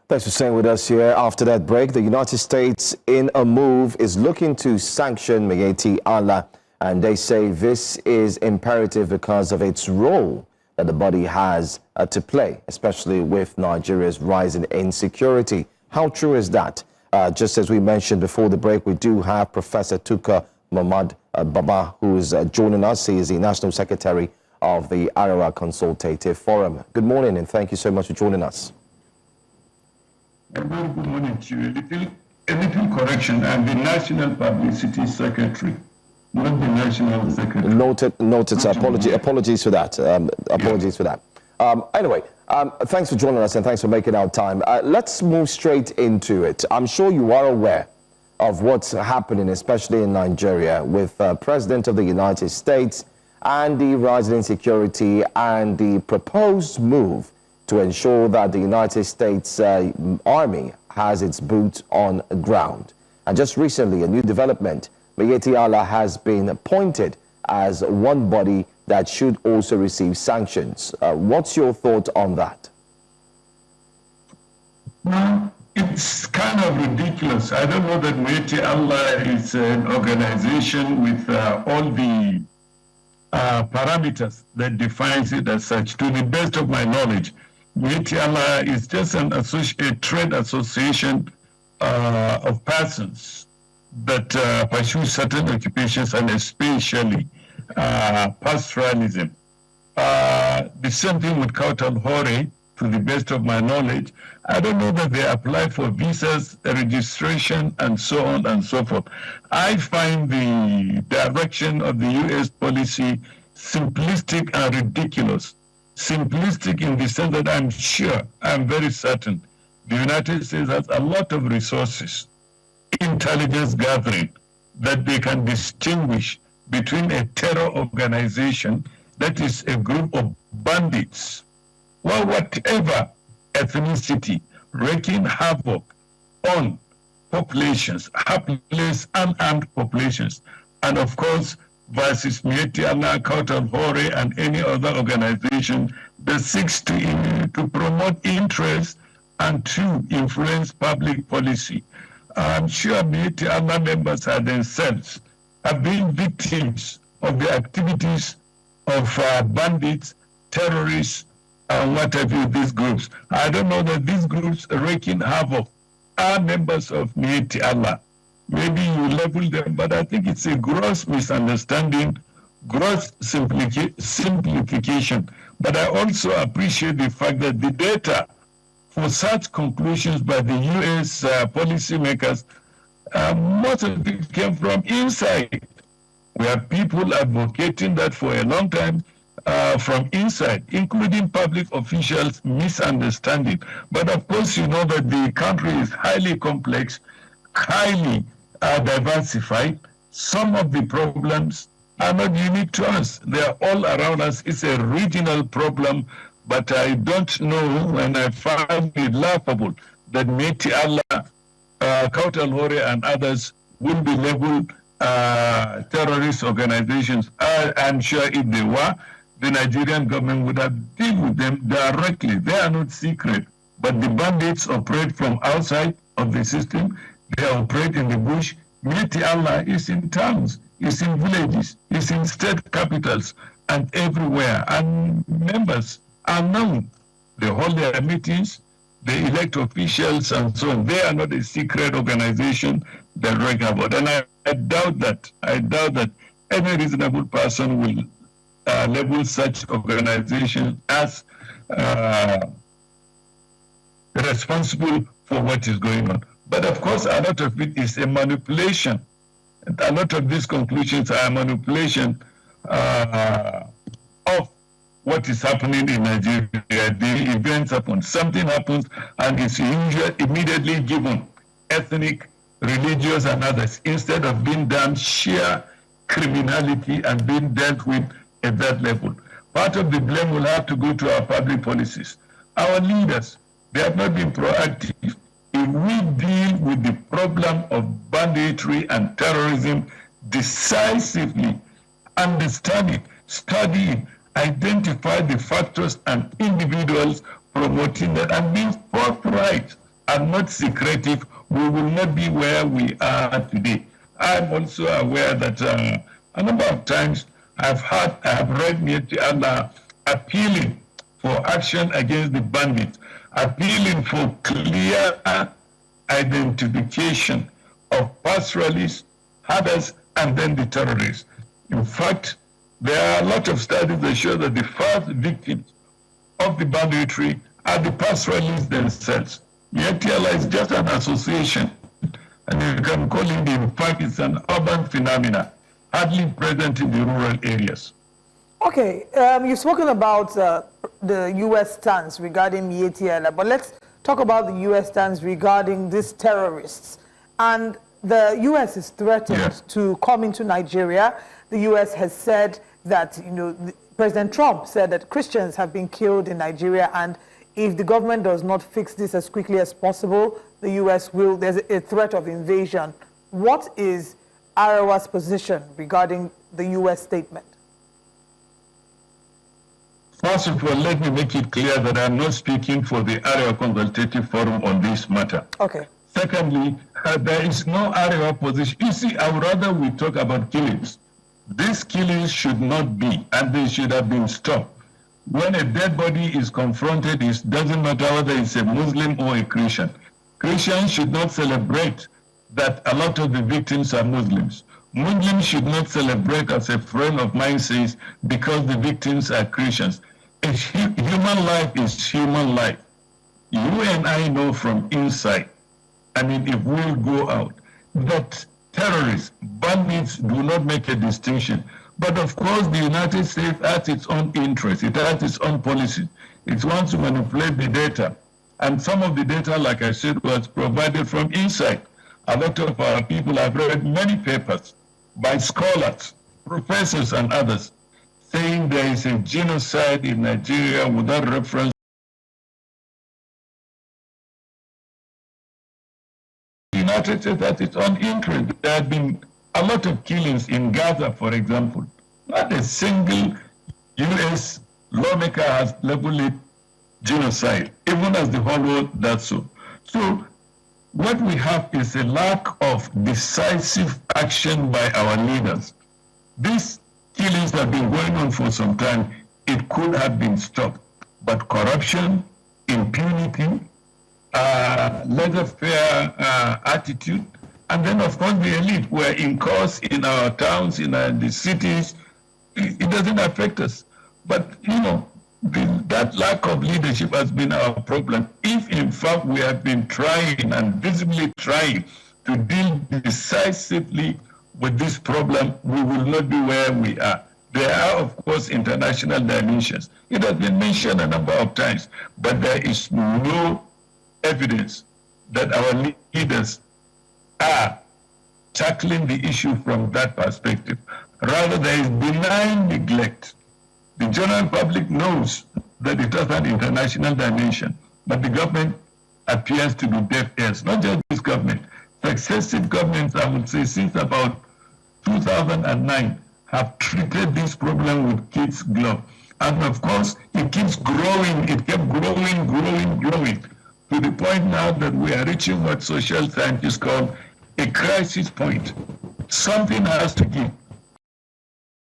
Thanks for staying with us here. After that break, the United States, in a move, is looking to sanction Miyetti Allah, and they say this is imperative because of its role that the body has to play, especially with Nigeria's rising insecurity. How true is that? Just as we mentioned before the break, we do have Professor Tukur Muhammad-Baba, who is joining us. He is the National Secretary of the Arewa Consultative Forum. Good morning, and thank you so much for joining us. Good morning to you. A little correction. I'm the National Publicity Secretary, not the National Secretary. Noted. Apologies for that. Apologies for that. Anyway, thanks for joining us and thanks for making our time. Let's move straight into it. I'm sure you are aware of what's happening, especially in Nigeria, with President of the United States and the rising insecurity and the proposed move to ensure that the United States Army has its boots on the ground. And just recently, a new development, Miyetti Allah has been appointed as one body that should also receive sanctions. What's your thought on that? Well, it's kind of ridiculous. I don't know that Miyetti Allah is an organization with all the parameters that defines it as such. To the best of my knowledge, Miyetti Allah is just a trade association of persons that pursue certain occupations, and especially pastoralism. The same thing with Kautal Hore, to the best of my knowledge. I don't know that they apply for visas, registration, and so on and so forth. I find the direction of the U.S. policy simplistic and ridiculous. Simplistic in the sense that I'm very certain, the United States has a lot of resources, intelligence gathering, that they can distinguish between a terror organization that is a group of bandits, well, whatever ethnicity, wreaking havoc on populations, hapless, unarmed populations, and of course, versus Miyetti Allah, Kautal Hore, and any other organization that seeks to promote interest and to influence public policy. I'm sure Miyetti Allah members are themselves have been victims of the activities of bandits, terrorists, and what have you, these groups. I don't know that these groups wreaking havoc are members of Miyetti Allah. Maybe you label them, but I think it's a gross misunderstanding, gross simplification. But I also appreciate the fact that the data for such conclusions by the U.S. Policymakers, most of it came from inside. We have people advocating that for a long time from inside, including public officials misunderstanding. But of course, you know that the country is highly complex, highly diversified. Some of the problems are not unique to us. They are all around us. It's a regional problem, but I don't know, and I find it laughable that Miyetti Allah, Kautal Hore, and others will be labeled terrorist organizations. I'm sure if they were, the Nigerian government would have dealt with them directly. They are not secret, but the bandits operate from outside of the system. They operate in the bush. Miyetti Allah is in towns, is in villages, is in state capitals, and everywhere. And members are known. They hold their meetings, they elect officials, and so on. They are not a secret organization that wreak havoc. And I doubt that any reasonable person will label such organization as responsible for what is going on. But of course, a lot of it is a manipulation. A lot of these conclusions are a manipulation of what is happening in Nigeria. The events happen, something happens, and it's immediately given ethnic, religious, and others, instead of being done sheer criminality and being dealt with at that level. Part of the blame will have to go to our public policies. Our leaders, they have not been proactive. If we deal with the problem of banditry and terrorism decisively, understand it, study it, identify the factors and individuals promoting that, and being forthright and not secretive, we will not be where we are today. I'm also aware that a number of times I have read Miyetti Allah appealing for action against the bandits, appealing for clear identification of pastoralists, herders, and then the terrorists. In fact, there are a lot of studies that show that the first victims of the banditry are the pastoralists themselves. Miyetti Allah is just an association, and you can call it, in fact, it's an urban phenomenon, hardly present in the rural areas. Okay, you've spoken about the U.S. stance regarding Miyetti Allah, but let's talk about the U.S. stance regarding these terrorists. And the U.S. is threatened to come into Nigeria. The U.S. has said that, President Trump said that Christians have been killed in Nigeria, and if the government does not fix this as quickly as possible, the U.S. will, there's a threat of invasion. What is Arewa's position regarding the U.S. statement? First of all, let me make it clear that I'm not speaking for the Arewa Consultative Forum on this matter. Okay. Secondly, there is no Arewa position. You see, I would rather we talk about killings. These killings should not be, and they should have been stopped. When a dead body is confronted, it doesn't matter whether it's a Muslim or a Christian. Christians should not celebrate that a lot of the victims are Muslims. Muslims should not celebrate, as a friend of mine says, because the victims are Christians. Human life is human life. You and I know from inside, if we go out, that terrorists, bandits do not make a distinction. But of course, the United States has its own interest. It has its own policy. It wants to manipulate the data. And some of the data, like I said, was provided from inside. A lot of our people have read many papers by scholars, professors, and others, saying there is a genocide in Nigeria without reference. The United States has its own interest. There have been a lot of killings in Gaza, for example. Not a single U.S. lawmaker has labeled it genocide, even as the whole world does so. So what we have is a lack of decisive action by our leaders. These killings have been going on for some time. It could have been stopped. But corruption, impunity, laissez-faire attitude, and then, of course, the elite were in course in our towns, in the cities. It doesn't affect us. But, that lack of leadership has been our problem. If, in fact, we have been trying and visibly trying to deal decisively with this problem, we will not be where we are. There are, of course, international dimensions. It has been mentioned a number of times, but there is no evidence that our leaders are tackling the issue from that perspective. Rather, there is benign neglect. The general public knows that it has an international dimension, but the government appears to be deaf ears. Not just this government, successive governments, I would say, since about 2009, have treated this problem with kids' glove. And of course, it keeps growing. It kept growing, to the point now that we are reaching what social scientists call a crisis point. Something has to give.